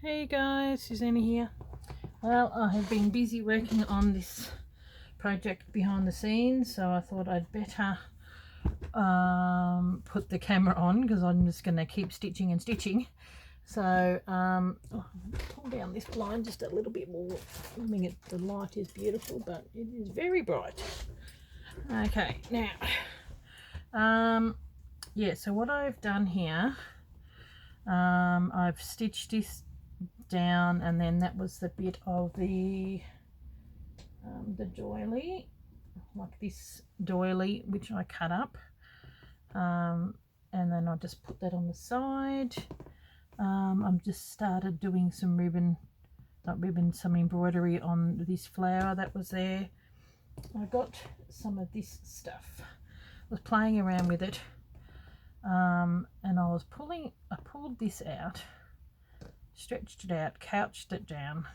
Hey guys, Susanna here. Well, I have been busy working on this project behind the scenes, so I thought I'd better put the camera on because I'm just going to keep stitching and stitching. So pull down this blind just a little bit more. I mean, the light is beautiful, but it is very bright. Okay, now, yeah, so what I've done here, I've stitched this down, and then that was the bit of the doily, like this doily, which I cut up, and then I just put that on the side. I've just started doing some some embroidery on this flower that was there. I got some of this stuff. I was playing around with it, and I pulled this out, stretched it out, couched it down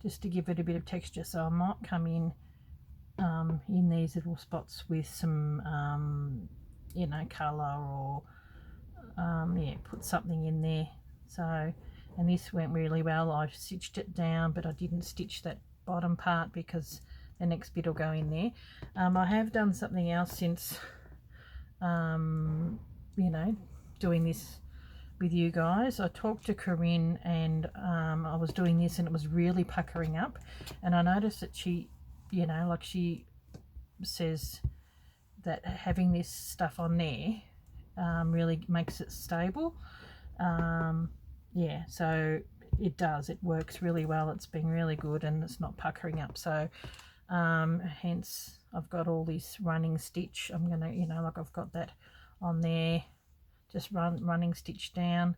just to give it a bit of texture. So I might come in these little spots with some colour, or put something in there. So, and this went really well. I stitched it down, but I didn't stitch that bottom part because the next bit will go in there. I have done something else since doing this with you guys. I talked to Corinne, and I was doing this and it was really puckering up, and I noticed that she, like she says that having this stuff on there really makes it stable. Yeah, so it does, it works really well. It's been really good and it's not puckering up. So hence I've got all this running stitch. I'm gonna, like I've got that on there, just running stitch down,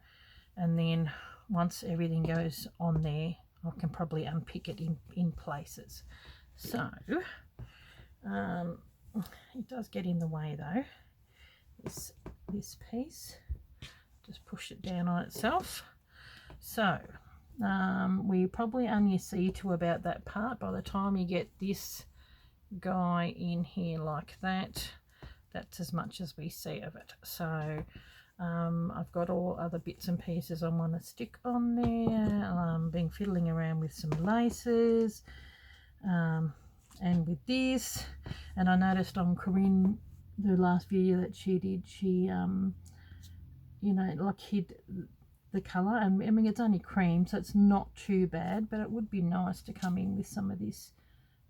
and then once everything goes on there, I can probably unpick it in places. So it does get in the way though, this piece. Just push it down on itself. So we probably only see to about that part. By the time you get this guy in here like that, that's as much as we see of it. So I've got all other bits and pieces I want to stick on there. Been fiddling around with some laces and with this, and I noticed on Corinne, the last video that she did, she like hid the colour, and I mean it's only cream, so it's not too bad, but it would be nice to come in with some of this,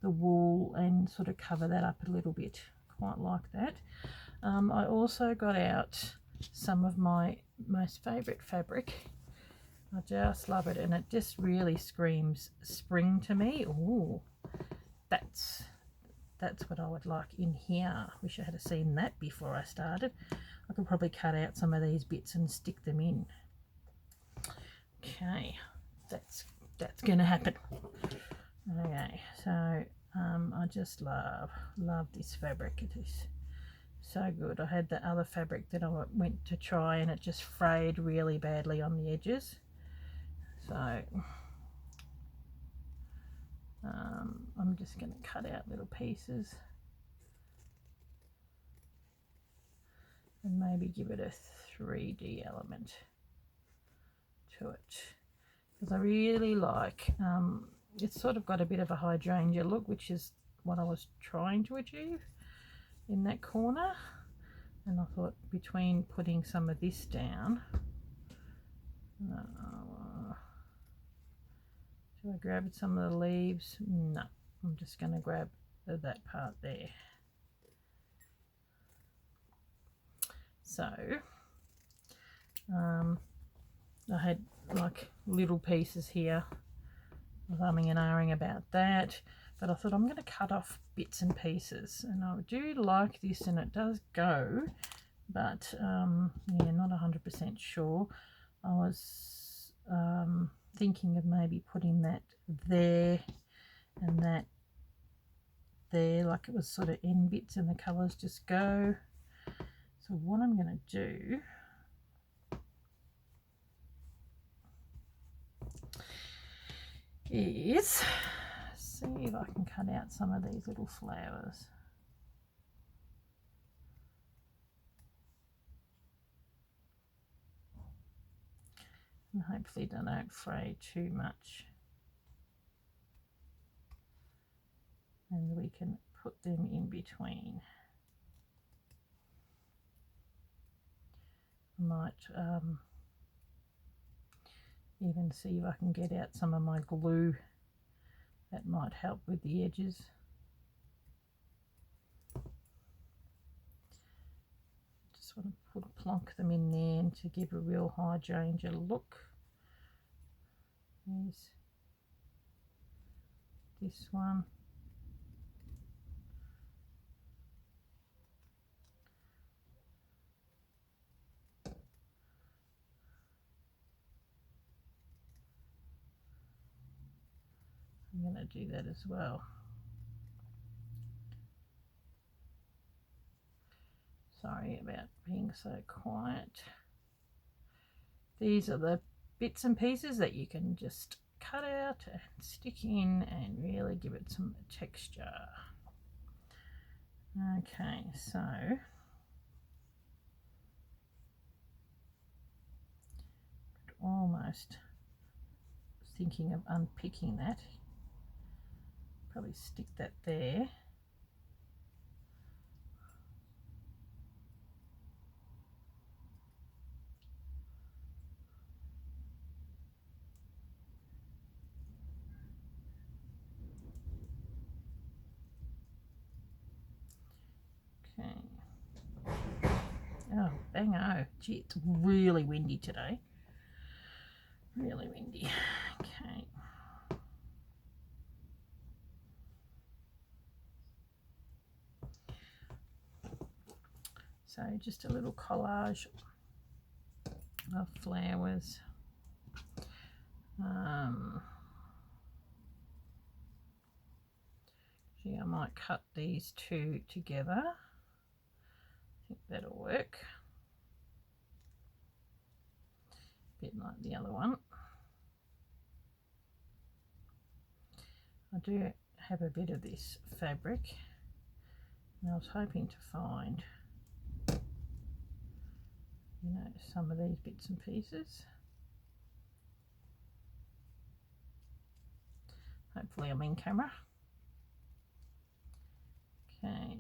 the wool, and sort of cover that up a little bit. Quite like that. I also got out some of my most favourite fabric. I just love it, and it just really screams spring to me. Ooh, that's what I would like in here. Wish I had seen that before I started. I could probably cut out some of these bits and stick them in. Okay, that's gonna happen. Okay, so I just love this fabric. It is so good. I had the other fabric that I went to try, and it just frayed really badly on the edges. So I'm just going to cut out little pieces and maybe give it a 3D element to it, because I really like it's sort of got a bit of a hydrangea look, which is what I was trying to achieve in that corner. And I thought, between putting some of this down, should I grab some of the leaves? No, I'm just going to grab that part there. So I had like little pieces here. I was umming and ahhing about that, but I thought I'm going to cut off bits and pieces, and I do like this, and it does go, but yeah, not 100% sure. I was thinking of maybe putting that there and that there, like it was sort of end bits and the colours just go. So what I'm going to do is see if I can cut out some of these little flowers. and hopefully they don't fray too much, and we can put them in between. I might even see if I can get out some of my glue. That might help with the edges. Just want to plonk them in there and to give a real hydrangea look. There's this one. I'm going to do that as well. Sorry about being so quiet. These are the bits and pieces that you can just cut out and stick in and really give it some texture. Okay, so almost thinking of unpicking that. Probably stick that there. Okay. Oh, bang-o. Gee, it's really windy today. Really windy. Okay. So just a little collage of flowers. Gee, I might cut these two together. I think that'll work. A bit like the other one. I do have a bit of this fabric, and I was hoping to find, you know, some of these bits and pieces. Hopefully I'm in camera. Okay.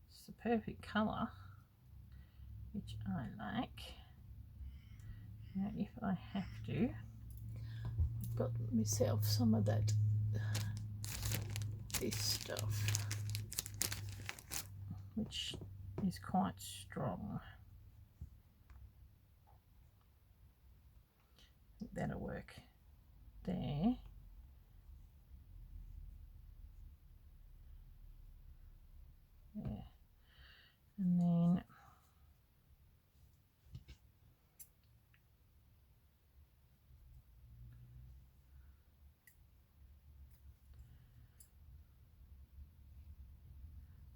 It's the perfect colour, which I like. Now if I have to, I've got myself some of that, this stuff, which is quite strong. I think that'll work there. Yeah. And then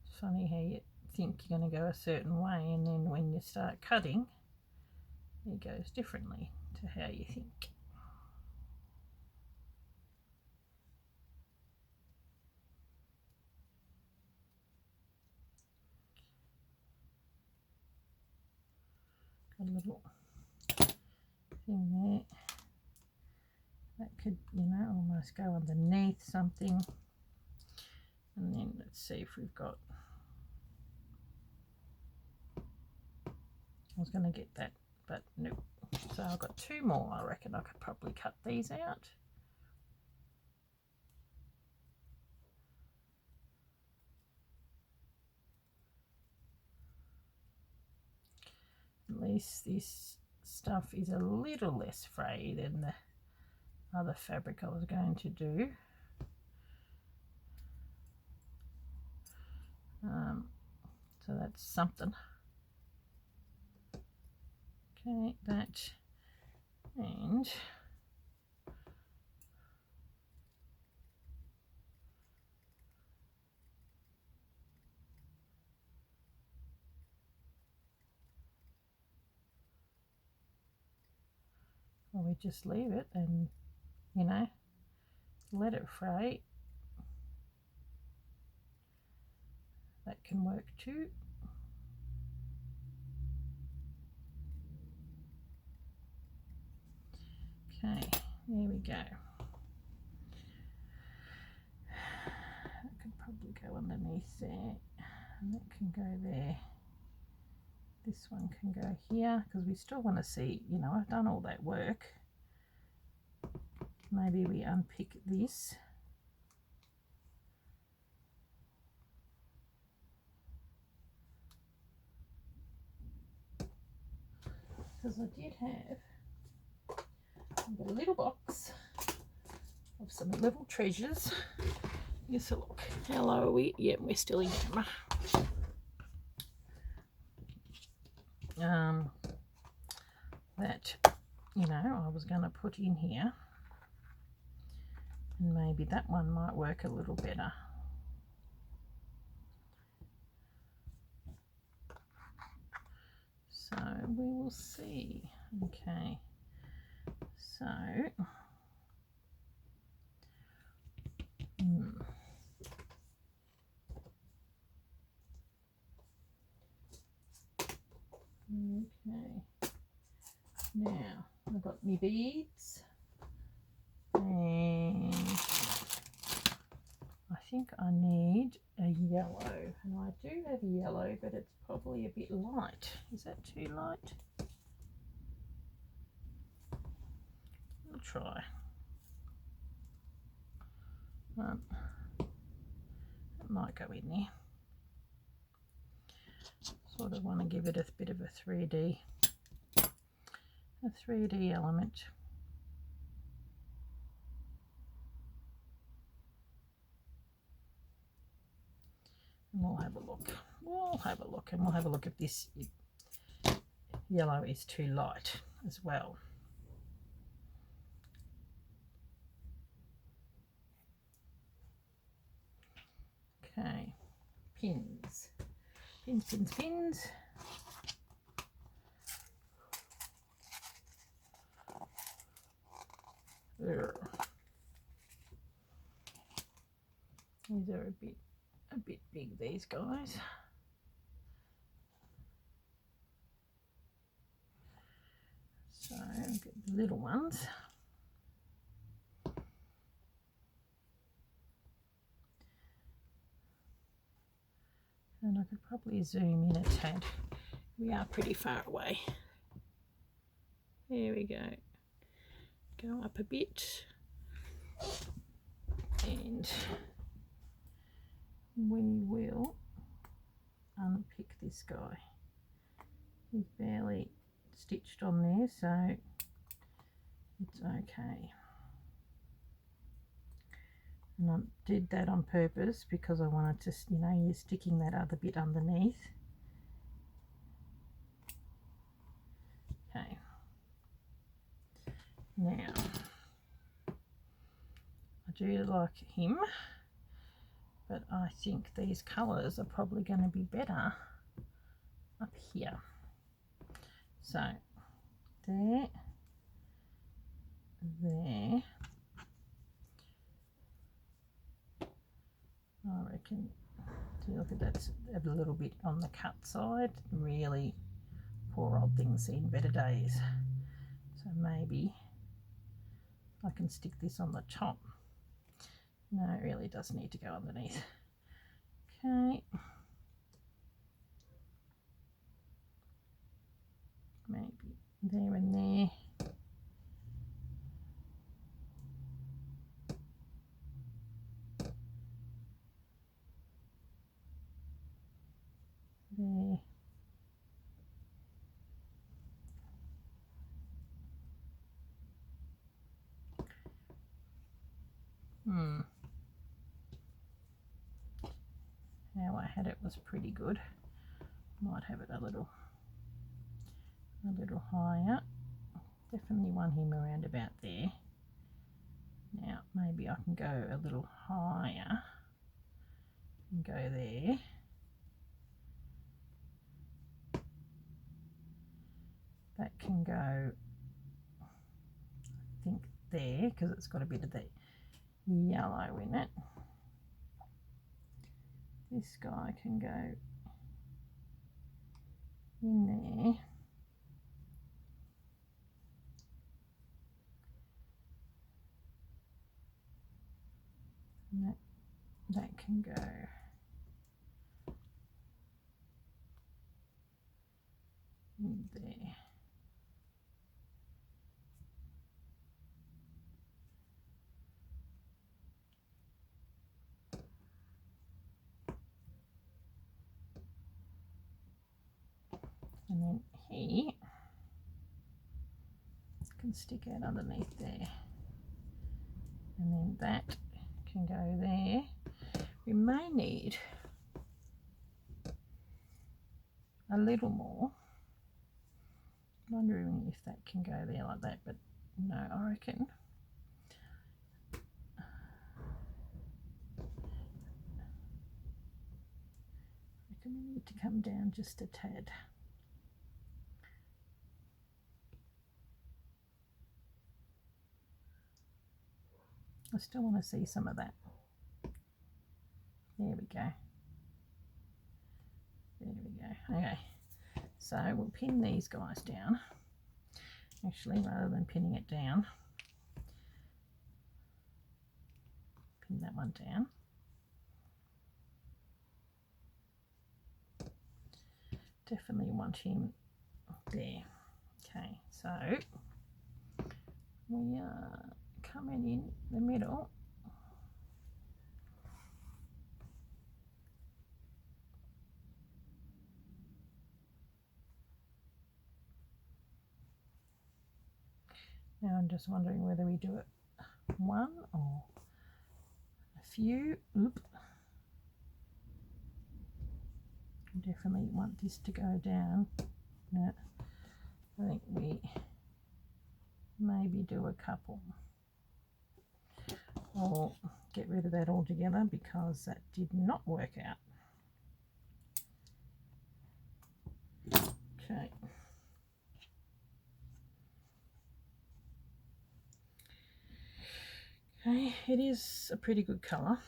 it's funny how you think you're going to go a certain way, and then when you start cutting, it goes differently to how you think. Got a little thing there that could, you know, almost go underneath something. And then let's see if we've got, I was going to get that, but nope. So I've got two more. I reckon I could probably cut these out. At least this stuff is a little less frayed than the other fabric I was going to do. So that's something. Okay, that, and or we just leave it and, you know, let it fray. That can work too. Okay, there we go. That could probably go underneath there, and that can go there. This one can go here because we still want to see, you know, I've done all that work. Maybe we unpick this. Because I did have a little box of some little treasures. Yes, look, how low are we? Yeah, we're still in camera. That, you know, I was going to put in here, and maybe that one might work a little better. So we will see. Okay, so okay, now I've got my beads, and I think I need a yellow, and I do have a yellow, but it's probably a bit light. Is that too light? We'll try. It might go in there. Sort of want to give it a bit of a 3D element. And we'll have a look. We'll have a look, and we'll have a look if this yellow is too light as well. Okay, pins. Pins, pins, pins. There. These are a bit big, these guys. So get the little ones. And I could probably zoom in a tad. We are pretty far away. There we go. Go up a bit. And we will unpick this guy. He's barely stitched on there, so it's okay. And I did that on purpose because I wanted to, you know, you're sticking that other bit underneath. Okay. Now, I do like him, but I think these colours are probably going to be better up here. So, there, there. I reckon, see, look at that, a little bit on the cut side. Really, poor old thing's seen better days. So maybe I can stick this on the top. No, it really does need to go underneath. Okay. Maybe there and there. There. How I had it was pretty good. Might have it a little higher. Definitely want him around about there. Now maybe I can go a little higher and go there. That can go, I think, there, because it's got a bit of the yellow in it. This guy can go in there. that can go in there. And then he can stick out underneath there. And then that can go there. We may need a little more. I'm wondering if that can go there like that, but no, I reckon we need to come down just a tad. I still want to see some of that. There we go. There we go. Okay, so we'll pin these guys down. Actually, rather than pinning it down, pin that one down. Definitely want him there. Okay, so we are coming in the middle. Now I'm just wondering whether we do it one or a few. Oop. Definitely want this to go down. No, I think we maybe do a couple. Or get rid of that altogether because that did not work out. Okay. Okay, it is a pretty good colour.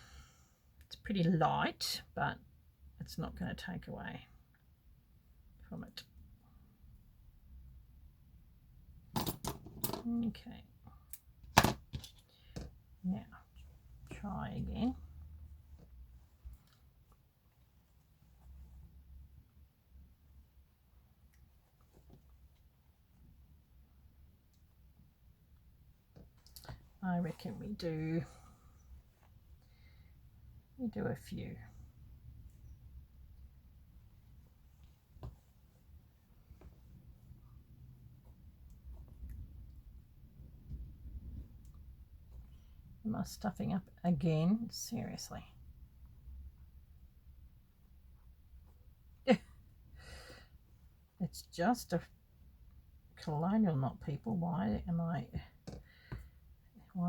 It's pretty light, but it's not going to take away from it. Okay. Now, try again. I reckon we do a few. Am I stuffing up again? Seriously. It's just a colonial knot, people. Why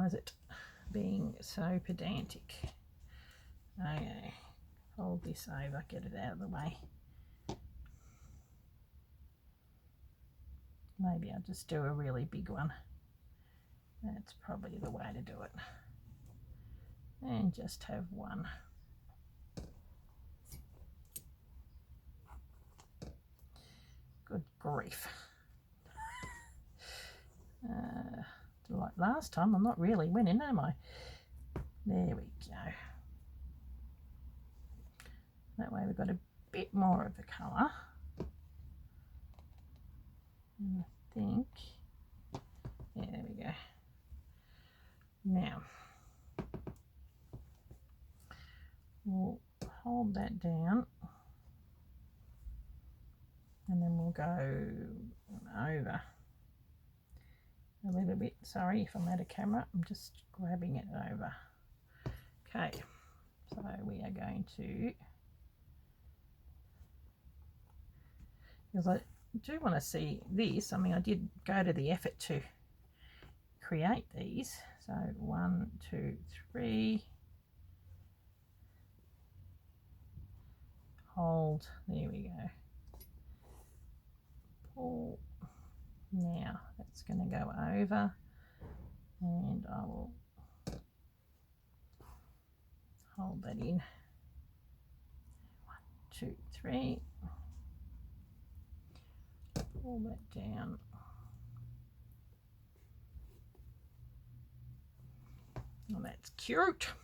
is it being so pedantic? Okay, hold this over, get it out of the way. Maybe I'll just do a really big one. That's probably the way to do it. And just have one. Good grief. Like last time, I'm not really winning, am I? There we go. That way we've got a bit more of the colour. And I think, yeah, there we go. Now, we'll hold that down and then we'll go over a little bit. Sorry if I'm out of camera, I'm just grabbing it over. Okay, so we are going to, because I do want to see this. I mean, I did go to the effort to create these. So 1, 2, 3. Hold. There we go. Pull. Now that's going to go over, and I will hold that in. 1, 2, 3. Pull that down. Oh, that's cute.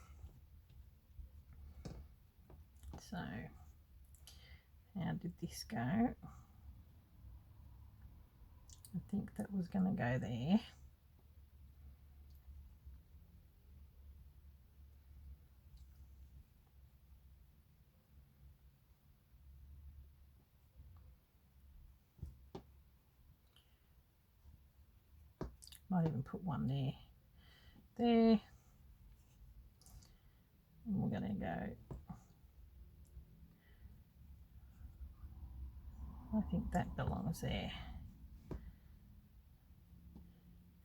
So how did this go? I think that was going to go there. Might even put one there. And we're going to go, I think that belongs there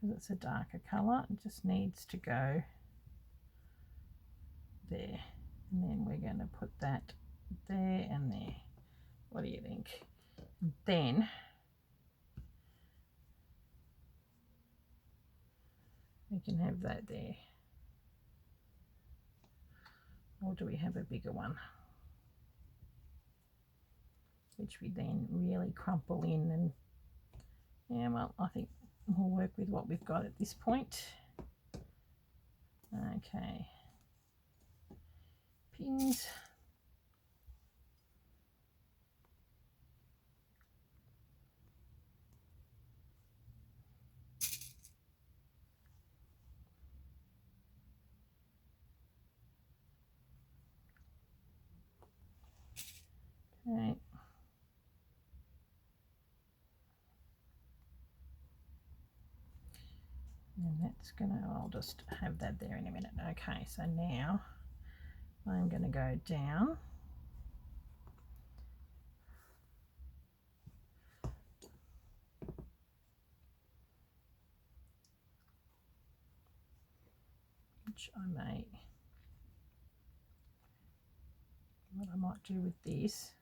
because it's a darker colour. It just needs to go there, and then we're going to put that there and there. What do you think? Then we can have that there. Or do we have a bigger one, which we then really crumple in? And yeah, well, I think we'll work with what we've got at this point. Okay, pins. Okay. And that's gonna, I'll just have that there in a minute. Okay, so now I'm gonna go down. Which I may, what I might do with this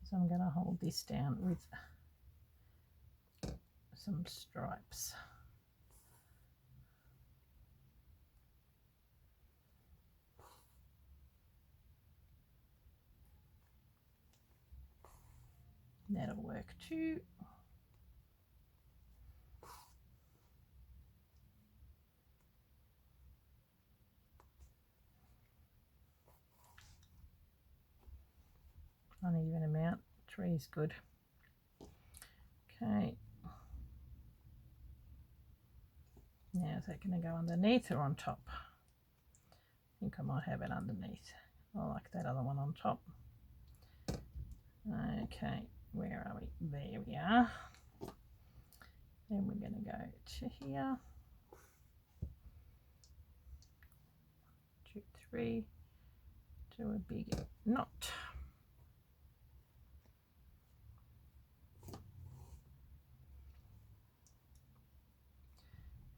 is I'm gonna hold this down with some stripes. That'll work too. Uneven amount, 3 is good. Okay. Now is that going to go underneath or on top? I think I might have it underneath. I like that other one on top. Okay, where are we? There we are. Then we're going to go to here. 2, 3. Do a big knot.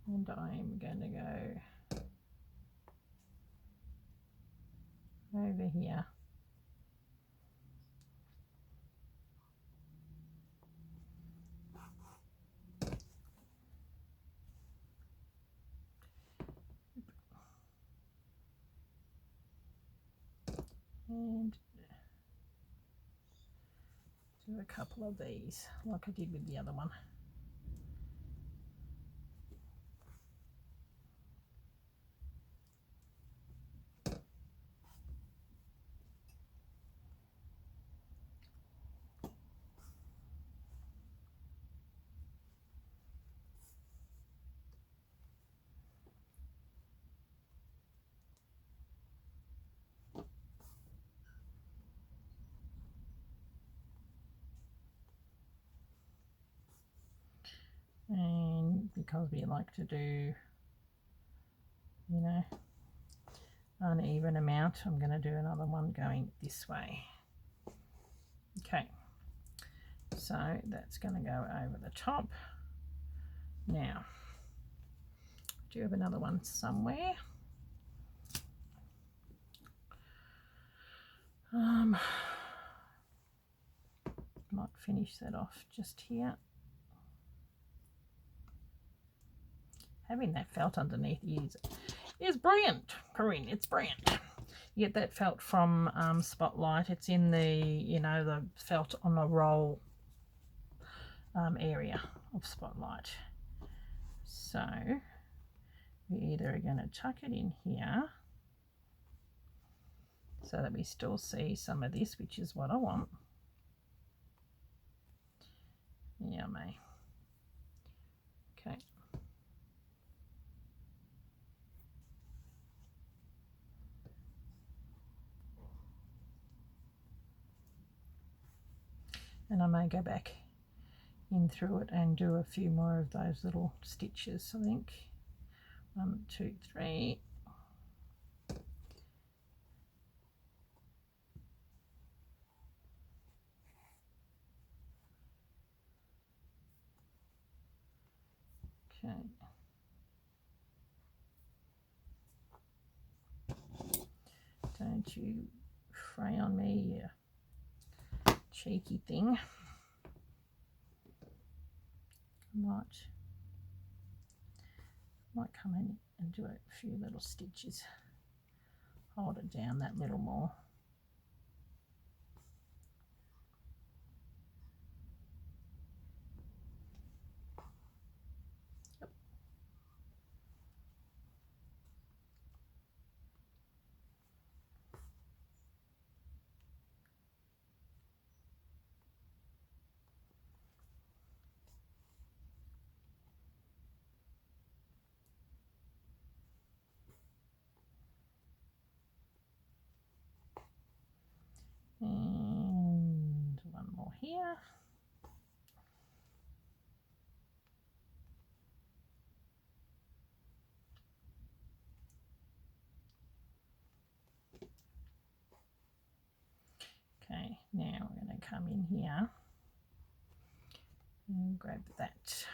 And I'm going to go over here. And do a couple of these like I did with the other one. And because we like to do, you know, uneven amount, I'm going to do another one going this way. Okay, so that's going to go over the top. Now, do you have another one somewhere? Might finish that off just here. Having that felt underneath is brilliant, Corinne. It's brilliant. You get that felt from Spotlight. It's in the, you know, the felt on the roll area of Spotlight. So we either are going to tuck it in here so that we still see some of this, which is what I want. Yummy. Okay. And I may go back in through it and do a few more of those little stitches. I think 1, 2, 3. Okay. Don't you fray on me, you cheeky thing. Might come in and do a few little stitches. Hold it down that little more. Yep. And one more here. Okay, now we're going to come in here and grab that.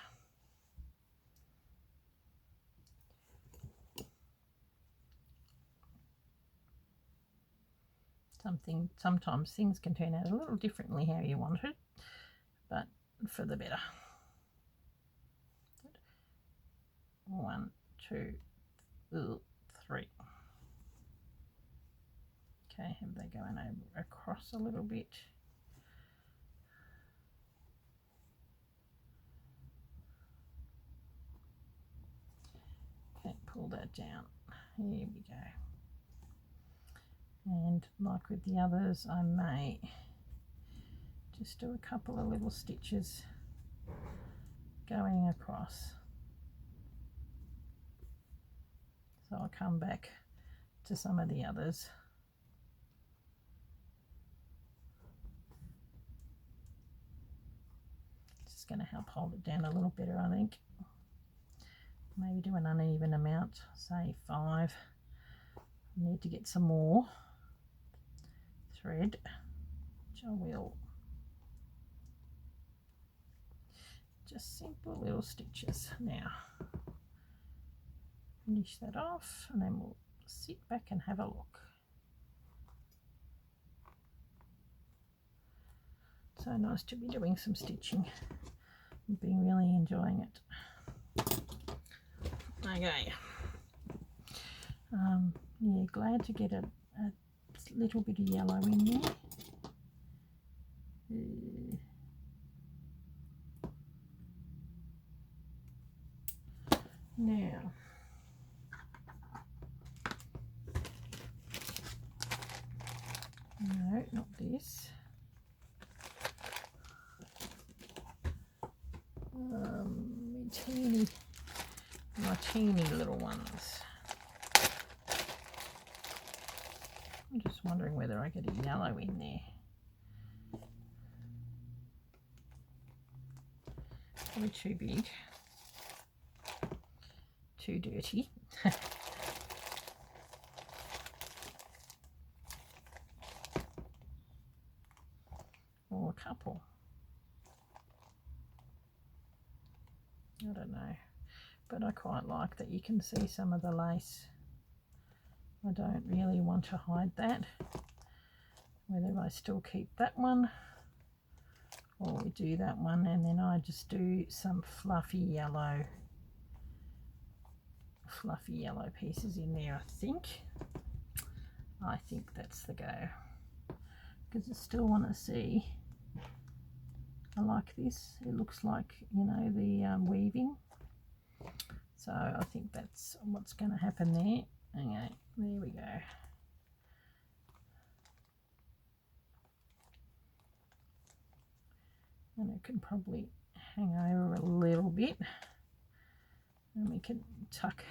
Sometimes things can turn out a little differently how you want it, but for the better. 1, 2, 3. Okay, have they going over across a little bit? Okay, pull that down. Here we go. And like with the others, I may just do a couple of little stitches going across. So I'll come back to some of the others. Just going to help hold it down a little better, I think. Maybe do an uneven amount, say 5. I need to get some more thread, which I will. Just simple little stitches. Now finish that off and then we'll sit back and have a look. So nice to be doing some stitching. I've been really enjoying it. Okay. Yeah, glad to get a little bit of yellow in there. Now, no, not this. My teeny little ones. I'm just wondering whether I get a yellow in there. Probably too big, too dirty. Or a couple. I don't know, but I quite like that you can see some of the lace. I don't really want to hide that. Whether I still keep that one or we do that one and then I just do some fluffy yellow pieces in there. I think that's the go, because I still want to see. I like this. It looks like, you know, the weaving. So I think that's what's going to happen there. Okay, there we go. and it can probably hang over a little bit, and we can tuck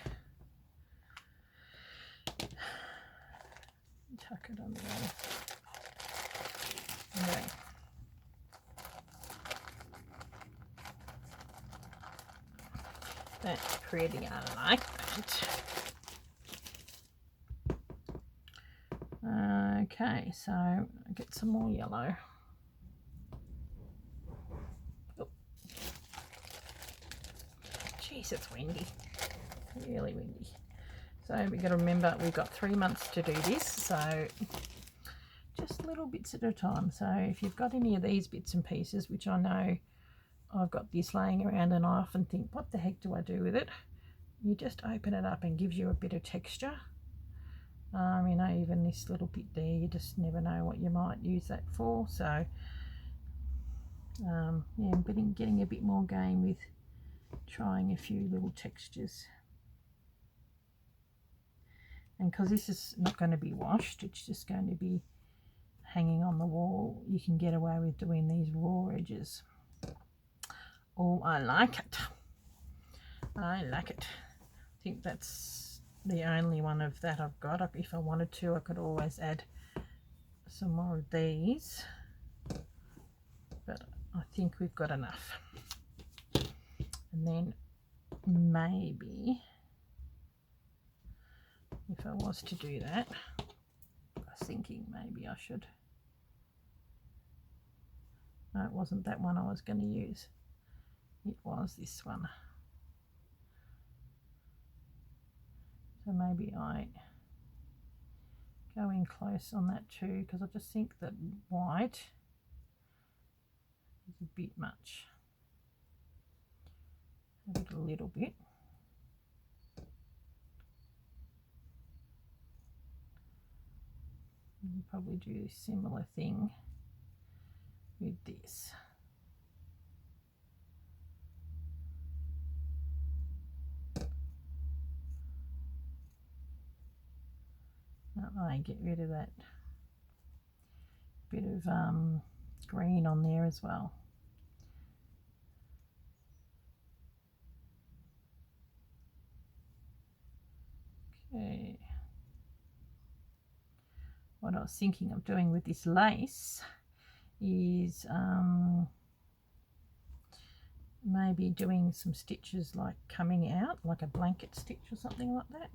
it on the end. Okay. That's pretty, I like that. Okay, so I'll get some more yellow. Oh. Jeez, it's windy. Really windy. So we've got to remember we've got 3 months to do this, so just little bits at a time. So if you've got any of these bits and pieces, which I know I've got this laying around and I often think, what the heck do I do with it? You just open it up and gives you a bit of texture. You know, even this little bit there, you just never know what you might use that for. So yeah, but in getting a bit more game with trying a few little textures. And because this is not going to be washed, it's just going to be hanging on the wall, you can get away with doing these raw edges. Oh, I like it. I like it. I think that's the only one of that I've got. If I wanted to, I could always add some more of these, but I think we've got enough. And then maybe if I was to do that, I was thinking maybe I should. No, it wasn't that one I was going to use. It was this one. So maybe I go in close on that too, because I just think that white is a bit much. Add it a little bit. You probably do a similar thing with this. I get rid of that bit of green on there as well. Okay. What I was thinking of doing with this lace is maybe doing some stitches like coming out, like a blanket stitch or something like that.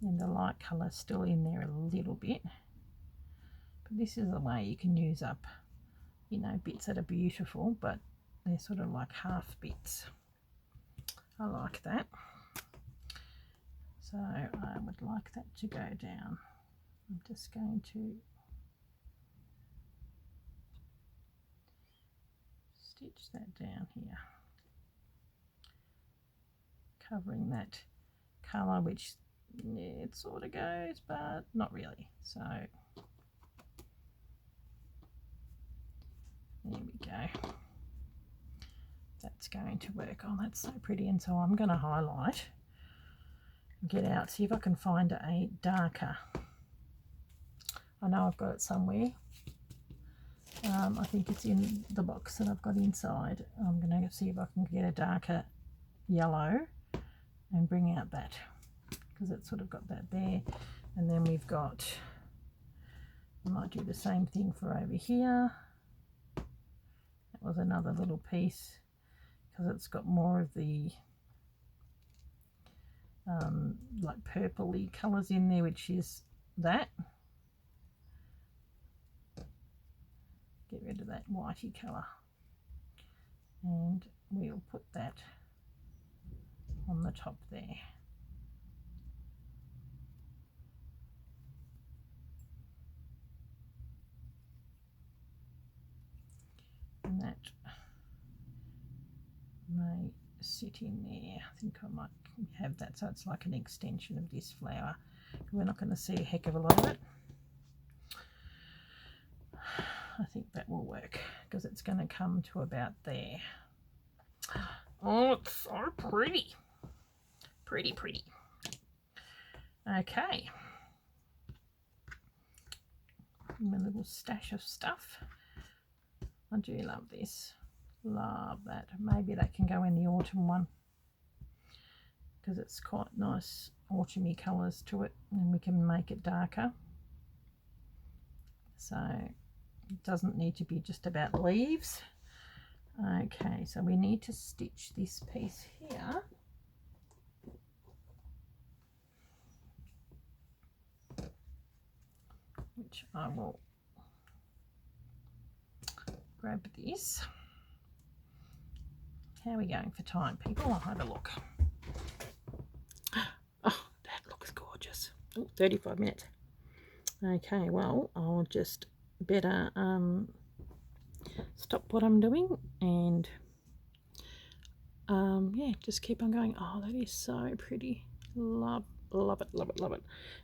And the light colour still in there a little bit. But this is a way you can use up, you know, bits that are beautiful, but they're sort of like half bits. I like that. So I would like that to go down. I'm just going to stitch that down here, covering that colour, which it sort of goes, but not really. So there we go. That's going to work. Oh, that's so pretty. And so I'm going to highlight, get out, see if I can find a darker. I know I've got it somewhere. I think it's in the box that I've got inside. I'm going to see if I can get a darker yellow and bring out that, because it's sort of got that there. And then we've got, I might do the same thing for over here. That was another little piece, because it's got more of the like purpley colours in there, which is that. Get rid of that whitey colour, and we'll put that on the top there. And that may sit in there. I think I might have that so it's like an extension of this flower. We're not going to see a heck of a lot of it. I think that will work, because it's going to come to about there. Oh, it's so pretty. Pretty, pretty. Okay. My little stash of stuff. I do love this. Love that. Maybe that can go in the autumn one because it's quite nice autumny colours to it, and we can make it darker. So it doesn't need to be just about leaves. Okay, so we need to stitch this piece here. Which I will grab this. How are we going for time, people? I'll have a look. Oh, that looks gorgeous. Oh, 35 minutes. Okay, well, I'll just better stop what I'm doing and yeah, just keep on going. Oh, that is so pretty. Love it, love it, love it.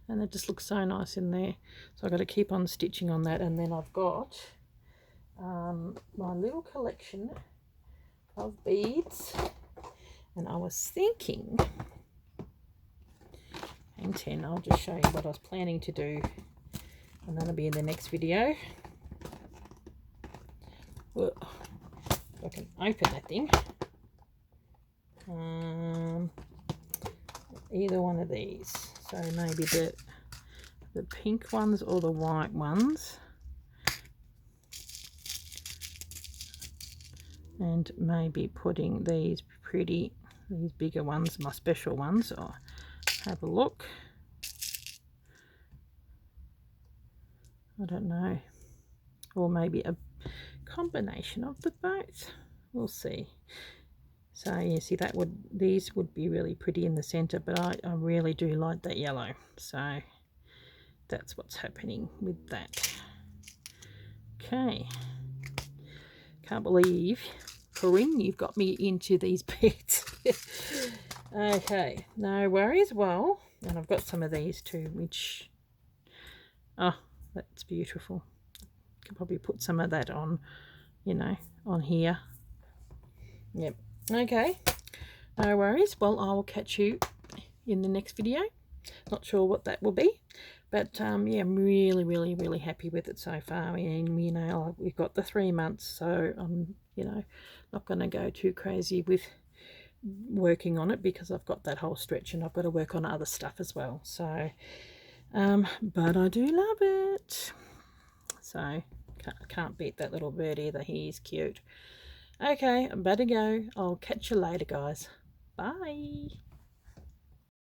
And it just looks so nice in there. So I've got to keep on stitching on that. And then I've got my little collection of beads. And I was thinking, and 10, I'll just show you what I was planning to do. And that'll be in the next video. Well, if I can open that thing. Either one of these. So maybe the pink ones or the white ones. And maybe putting these bigger ones, my special ones. I'll have a look. I don't know. Or maybe a combination of the both. We'll see. So yeah, see, these would be really pretty in the center, but I really do like that yellow. So that's what's happening with that. Okay. Can't believe, Corinne, you've got me into these beads. Okay, no worries. Well, and I've got some of these too, which, oh, that's beautiful. Could probably put some of that on, you know, on here. Yep. Okay, no worries. Well, I will catch you in the next video. Not sure what that will be, but yeah, I'm really happy with it so far. And you know, we've got the 3 months, so I'm, you know, not going to go too crazy with working on it because I've got that whole stretch and I've got to work on other stuff as well. So but I do love it. So can't beat that little bird either. He's cute. Okay, I better go. I'll catch you later, guys. Bye.